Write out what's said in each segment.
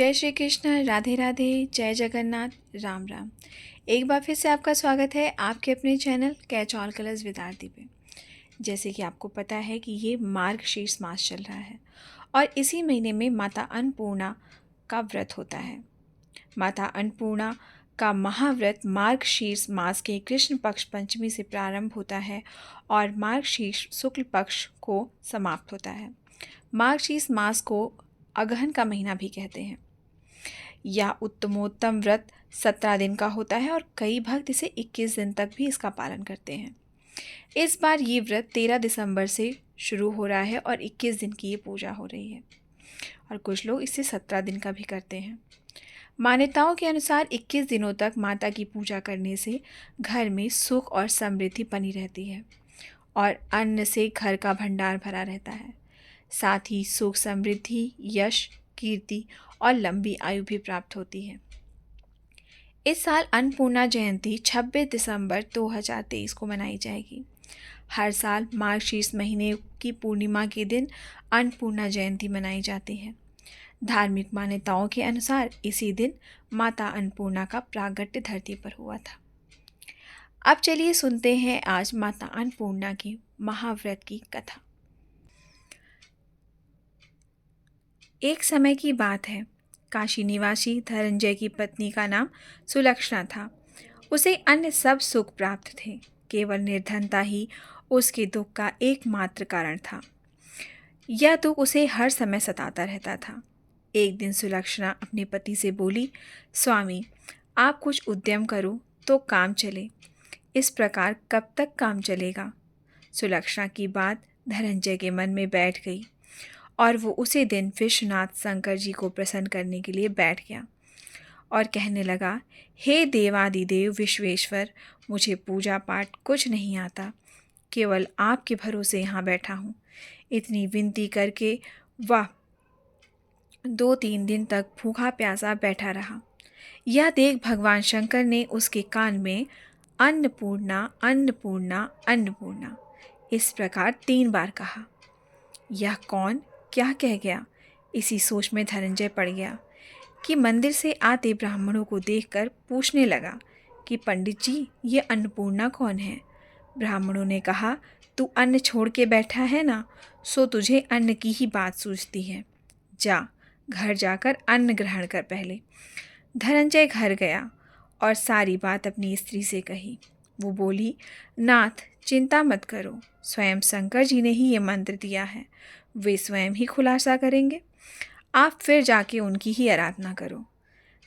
जय श्री कृष्ण, राधे राधे, जय जगन्नाथ, राम राम। एक बार फिर से आपका स्वागत है आपके अपने channel catch all colours with Aarti पे। जैसे कि आपको पता है कि ये मार्गशीर्ष मास चल रहा है और इसी महीने में माता अन्नपूर्णा का व्रत होता है। माता अन्नपूर्णा का महाव्रत मार्गशीर्ष मास के कृष्ण पक्ष पंचमी से प्रारंभ होता है और मार्गशीर्ष शुक्ल पक्ष को समाप्त होता है। मार्गशीर्ष मास को अगहन का महीना भी कहते हैं। यह उत्तमोत्तम व्रत 17 दिन का होता है और कई भक्त इसे 21 दिन तक भी इसका पालन करते हैं। इस बार ये व्रत 13 दिसंबर से शुरू हो रहा है और 21 दिन की ये पूजा हो रही है और कुछ लोग इसे 17 दिन का भी करते हैं। मान्यताओं के अनुसार 21 दिनों तक माता की पूजा करने से घर में सुख और समृद्धि बनी रहती है और अन्न से घर का भंडार भरा रहता है। साथ ही सुख, समृद्धि, यश, कीर्ति और लंबी आयु भी प्राप्त होती है। इस साल अन्नपूर्णा जयंती 26 दिसंबर 2023 को मनाई जाएगी। हर साल मार्गशीर्ष महीने की पूर्णिमा के दिन अन्नपूर्णा जयंती मनाई जाती है। धार्मिक मान्यताओं के अनुसार इसी दिन माता अन्नपूर्णा का प्रागट्य धरती पर हुआ था। अब चलिए सुनते हैं आज माता अन्नपूर्णा की महाव्रत की कथा। एक समय की बात है, काशी निवासी धनंजय की पत्नी का नाम सुलक्षणा था। उसे अन्य सब सुख प्राप्त थे, केवल निर्धनता ही उसके दुख का एकमात्र कारण था। यह दुख उसे हर समय सताता रहता था। एक दिन सुलक्षणा अपने पति से बोली, स्वामी, आप कुछ उद्यम करो तो काम चले। इस प्रकार कब तक काम चलेगा? सुलक्षणा की बात धनंजय के मन में बैठ गई और वो उसी दिन विश्वनाथ शंकर जी को प्रसन्न करने के लिए बैठ गया और कहने लगा, हे देवादिदेव विश्वेश्वर, मुझे पूजा पाठ कुछ नहीं आता, केवल आपके भरोसे यहाँ बैठा हूँ। इतनी विनती करके वह 2-3 दिन तक भूखा प्यासा बैठा रहा। यह देख भगवान शंकर ने उसके कान में अन्नपूर्णा अन्नपूर्णा अन्नपूर्णा इस प्रकार 3 बार कहा। यह कौन क्या कह गया? इसी सोच में धनंजय पड़ गया कि मंदिर से आते ब्राह्मणों को देखकर पूछने लगा कि पंडित जी, ये अन्नपूर्णा कौन है? ब्राह्मणों ने कहा, तू अन्न छोड़ के बैठा है ना, सो तुझे अन्न की ही बात सूझती है। जा, घर जाकर अन्न ग्रहण कर पहले। धनंजय घर गया और सारी बात अपनी स्त्री से कही। वो बोली, नाथ, चिंता मत करो, स्वयं शंकर जी ने ही ये मंत्र दिया है, वे स्वयं ही खुलासा करेंगे। आप फिर जाके उनकी ही आराधना करो।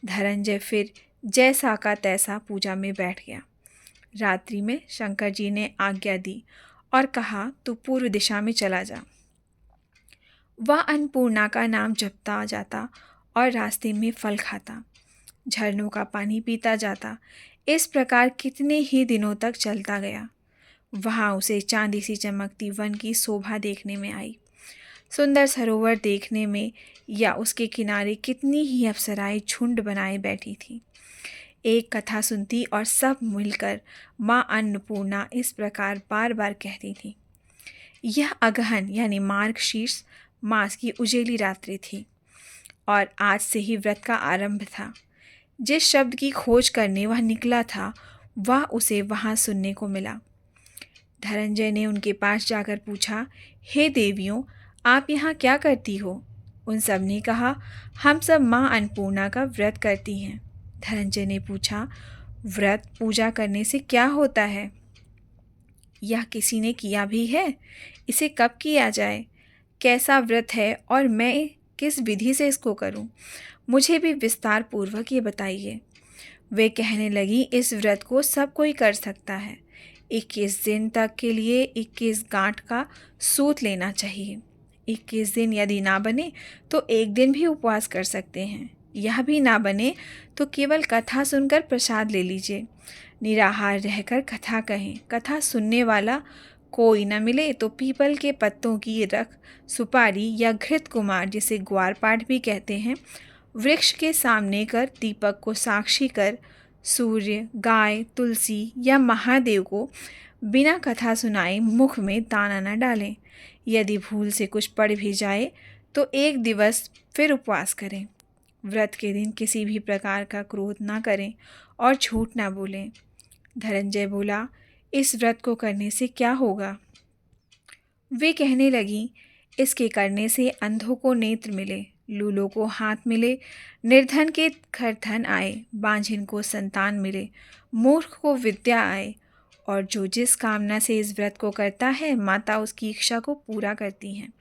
धनंजय फिर जैसा का तैसा पूजा में बैठ गया। रात्रि में शंकर जी ने आज्ञा दी और कहा, तू पूर्व दिशा में चला जा। वह अन्नपूर्णा का नाम जपता जाता और रास्ते में फल खाता, झरनों का पानी पीता जाता। इस प्रकार कितने ही दिनों तक चलता गया। वहाँ उसे चांदी सी चमकती वन की शोभा देखने में आई। सुंदर सरोवर देखने में या उसके किनारे कितनी ही अप्सराएं झुंड बनाए बैठी थी। एक कथा सुनती और सब मिलकर माँ अन्नपूर्णा इस प्रकार बार बार कहती थी। यह अगहन यानी मार्गशीर्ष मास की उजेली रात्रि थी और आज से ही व्रत का आरंभ था। जिस शब्द की खोज करने वह निकला था, वह उसे वहाँ सुनने को मिला। धनंजय ने उनके पास जाकर पूछा, हे देवियों, आप यहाँ क्या करती हो? उन सब ने कहा, हम सब माँ अन्नपूर्णा का व्रत करती हैं। धनंजय ने पूछा, व्रत पूजा करने से क्या होता है? यह किसी ने किया भी है? इसे कब किया जाए? कैसा व्रत है और मैं किस विधि से इसको करूं? मुझे भी विस्तार पूर्वक ये बताइए। वे कहने लगी, इस व्रत को सब कोई कर सकता है। 21 दिन तक के लिए 21 गांठ का सूत लेना चाहिए। 21 दिन यदि ना बने तो एक दिन भी उपवास कर सकते हैं। यह भी ना बने तो केवल कथा सुनकर प्रसाद ले लीजिए। निराहार रहकर कथा कहें। कथा सुनने वाला कोई न मिले तो पीपल के पत्तों की रख, सुपारी या घृत कुमार जिसे ग्वारपाठ भी कहते हैं, वृक्ष के सामने कर दीपक को साक्षी कर सूर्य, गाय, तुलसी या महादेव को बिना कथा सुनाए मुख में दाना न डालें। यदि भूल से कुछ पड़ भी जाए तो एक दिवस फिर उपवास करें। व्रत के दिन किसी भी प्रकार का क्रोध ना करें और झूठ ना बोलें। धनंजय बोला, इस व्रत को करने से क्या होगा? वे कहने लगी, इसके करने से अंधों को नेत्र मिले, लूलों को हाथ मिले, निर्धन के घर धन आए, बांझिन को संतान मिले, मूर्ख को विद्या आए, और जो जिस कामना से इस व्रत को करता है माता उसकी इच्छा को पूरा करती हैं।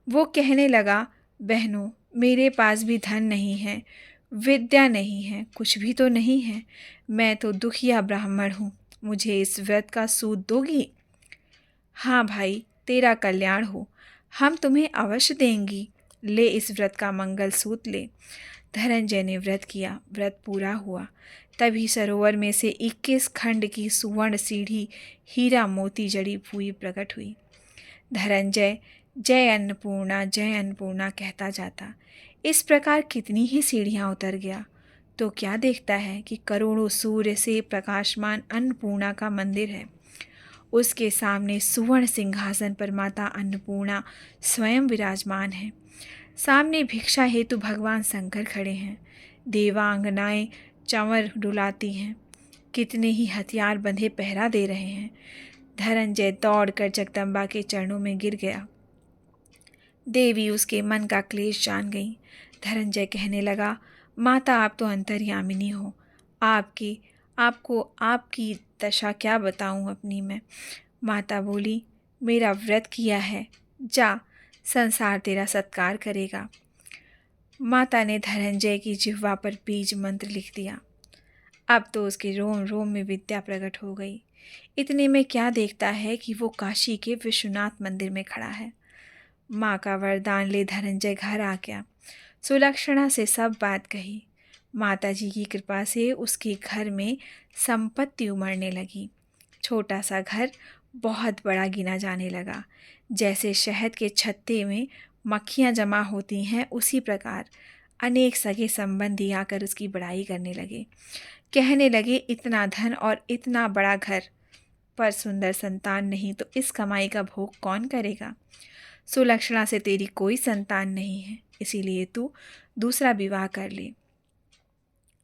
वो कहने लगा, बहनों, मेरे पास भी धन नहीं है, विद्या नहीं है, कुछ भी तो नहीं है। मैं तो दुखिया ब्राह्मण हूँ, मुझे इस व्रत का सूद दोगी? हाँ भाई, तेरा कल्याण हो, हम तुम्हें अवश्य देंगी। ले इस व्रत का मंगल सूत्र ले। धनंजय ने व्रत किया, व्रत पूरा हुआ। तभी सरोवर में से 21 खंड की सुवर्ण सीढ़ी हीरा मोती जड़ी हुई प्रकट हुई। धनंजय जय अन्नपूर्णा कहता जाता। इस प्रकार कितनी ही सीढ़ियाँ उतर गया, तो क्या देखता है कि करोड़ों सूर्य से प्रकाशमान अन्नपूर्णा का मंदिर है। उसके सामने सुवर्ण सिंहासन पर माता अन्नपूर्णा स्वयं विराजमान है। सामने भिक्षा हेतु भगवान शंकर खड़े हैं। देवांगनाएं चंवर डुलाती हैं। कितने ही हथियार बंधे पहरा दे रहे हैं। धनंजय दौड़कर जगदम्बा के चरणों में गिर गया। देवी उसके मन का क्लेश जान गई। धनंजय कहने लगा, माता, आप तो अंतर्यामिनी हो, आपकी दशा क्या बताऊं अपनी मैं। माता बोली, मेरा व्रत किया है, जा, संसार तेरा सत्कार करेगा। माता ने धनंजय की जिह्वा पर बीज मंत्र लिख दिया। अब तो उसके रोम रोम में विद्या प्रकट हो गई। इतने में क्या देखता है कि वो काशी के विश्वनाथ मंदिर में खड़ा है। माँ का वरदान ले धनंजय घर आ गया। सुलक्षणा से सब बात कही। माता जी की कृपा से उसके घर में संपत्ति उमड़ने लगी। छोटा सा घर बहुत बड़ा गिना जाने लगा। जैसे शहद के छत्ते में मक्खियाँ जमा होती हैं, उसी प्रकार अनेक सगे संबंधी आकर उसकी बड़ाई करने लगे। कहने लगे, इतना धन और इतना बड़ा घर, पर सुंदर संतान नहीं, तो इस कमाई का भोग कौन करेगा? सुलक्षणा से तेरी कोई संतान नहीं है, इसीलिए तू दूसरा विवाह कर ले।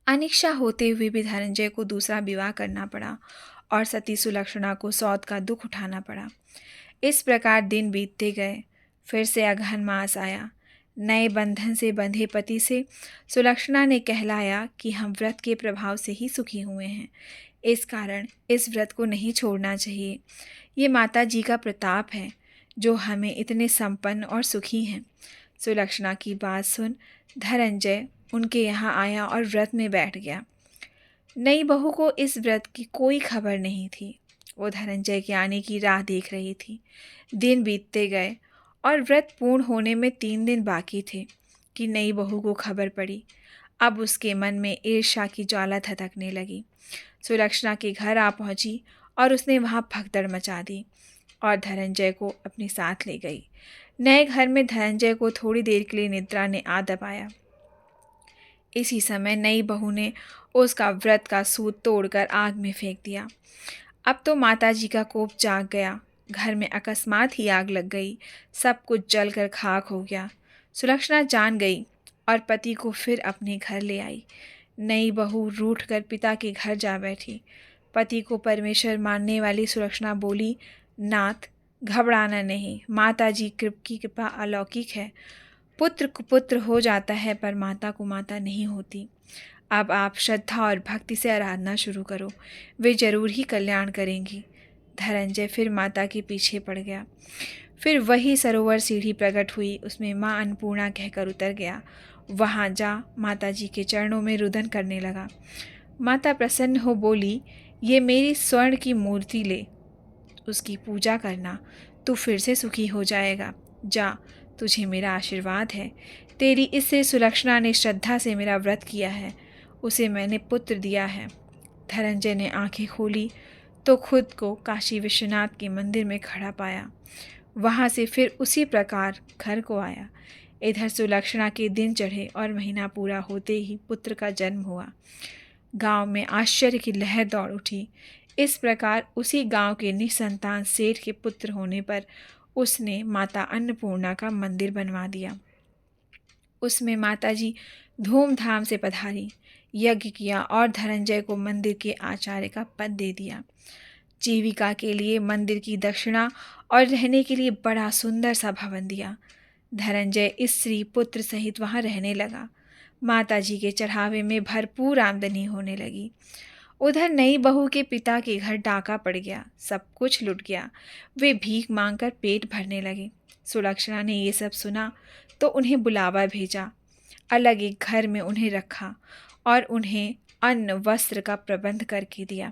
अनिच्छा होते हुए भी धनंजय को दूसरा विवाह करना पड़ा और सती सुलक्षणा को सौत का दुख उठाना पड़ा। इस प्रकार दिन बीतते गए। फिर से अगहन मास आया। नए बंधन से बंधे पति से सुलक्षणा ने कहलाया कि हम व्रत के प्रभाव से ही सुखी हुए हैं, इस कारण इस व्रत को नहीं छोड़ना चाहिए। ये माता जी का प्रताप है जो हमें इतने संपन्न और सुखी हैं। सुलक्षणा की बात सुन धनंजय उनके यहाँ आया और व्रत में बैठ गया। नई बहू को इस व्रत की कोई खबर नहीं थी। वो धनंजय के आने की राह देख रही थी। दिन बीतते गए और व्रत पूर्ण होने में 3 दिन बाकी थे कि नई बहू को खबर पड़ी। अब उसके मन में ईर्ष्या की ज्वाला धधकने लगी। सुलक्षणा के घर आ पहुंची और उसने वहां भगदड़ मचा दी और धनंजय को अपने साथ ले गई। नए घर में धनंजय को थोड़ी देर के लिए निद्रा ने आ दबाया। इसी समय नई बहू ने उसका व्रत का सूत तोड़कर आग में फेंक दिया। अब तो माता जी का कोप जाग गया। घर में अकस्मात ही आग लग गई। सब कुछ जलकर खाक हो गया। सुलक्षणा जान गई और पति को फिर अपने घर ले आई। नई बहू रूठ कर पिता के घर जा बैठी। पति को परमेश्वर मानने वाली सुलक्षणा बोली, नाथ, घबराना नहीं, माता जी की कृपा अलौकिक है। पुत्र को पुत्र हो जाता है पर माता को माता नहीं होती। अब आप श्रद्धा और भक्ति से आराधना शुरू करो, वे जरूर ही कल्याण करेंगी। धनंजय फिर माता के पीछे पड़ गया। फिर वही सरोवर सीढ़ी प्रकट हुई, उसमें माँ अन्नपूर्णा कहकर उतर गया। वहाँ जा माता जी के चरणों में रुदन करने लगा। माता प्रसन्न हो बोली, ये मेरी स्वर्ण की मूर्ति ले, उसकी पूजा करना, तू फिर से सुखी हो जाएगा। जा, तुझे मेरा आशीर्वाद है। तेरी इससे सुलक्षणा ने श्रद्धा से मेरा व्रत किया है, उसे मैंने पुत्र दिया है। धनंजय ने आंखें खोली तो खुद को काशी विश्वनाथ के मंदिर में खड़ा पाया। वहाँ से फिर उसी प्रकार घर को आया। इधर सुलक्षणा के दिन चढ़े और महीना पूरा होते ही पुत्र का जन्म हुआ। गांव में आश्चर्य की लहर दौड़ उठी। इस प्रकार उसी गांव के निसंतान सेठ के पुत्र होने पर उसने माता अन्नपूर्णा का मंदिर बनवा दिया। उसमें माताजी धूमधाम से पधारी, यज्ञ किया और धनंजय को मंदिर के आचार्य का पद दे दिया। जीविका के लिए मंदिर की दक्षिणा और रहने के लिए बड़ा सुंदर सा भवन दिया। धनंजय स्त्री पुत्र सहित वहां रहने लगा। माताजी के चढ़ावे में भरपूर आमदनी होने लगी। उधर नई बहू के पिता के घर डाका पड़ गया, सब कुछ लुट गया। वे भीख मांगकर पेट भरने लगे। सुलक्षणा ने ये सब सुना तो उन्हें बुलावा भेजा, अलग एक घर में उन्हें रखा और उन्हें अन्न वस्त्र का प्रबंध करके दिया।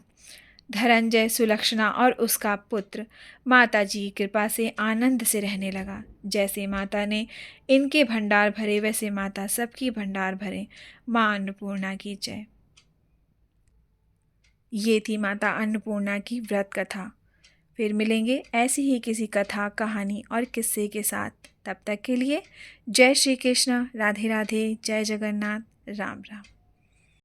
धनंजय, सुलक्षणा और उसका पुत्र माताजी की कृपा से आनंद से रहने लगा। जैसे माता ने इनके भंडार भरे, वैसे माता सबकी भंडार भरे। माँ अन्नपूर्णा की जय। ये थी माता अन्नपूर्णा की व्रत कथा। फिर मिलेंगे ऐसी ही किसी कथा, कहानी और किस्से के साथ। तब तक के लिए जय श्री कृष्ण, राधे राधे, जय जगन्नाथ, राम राम।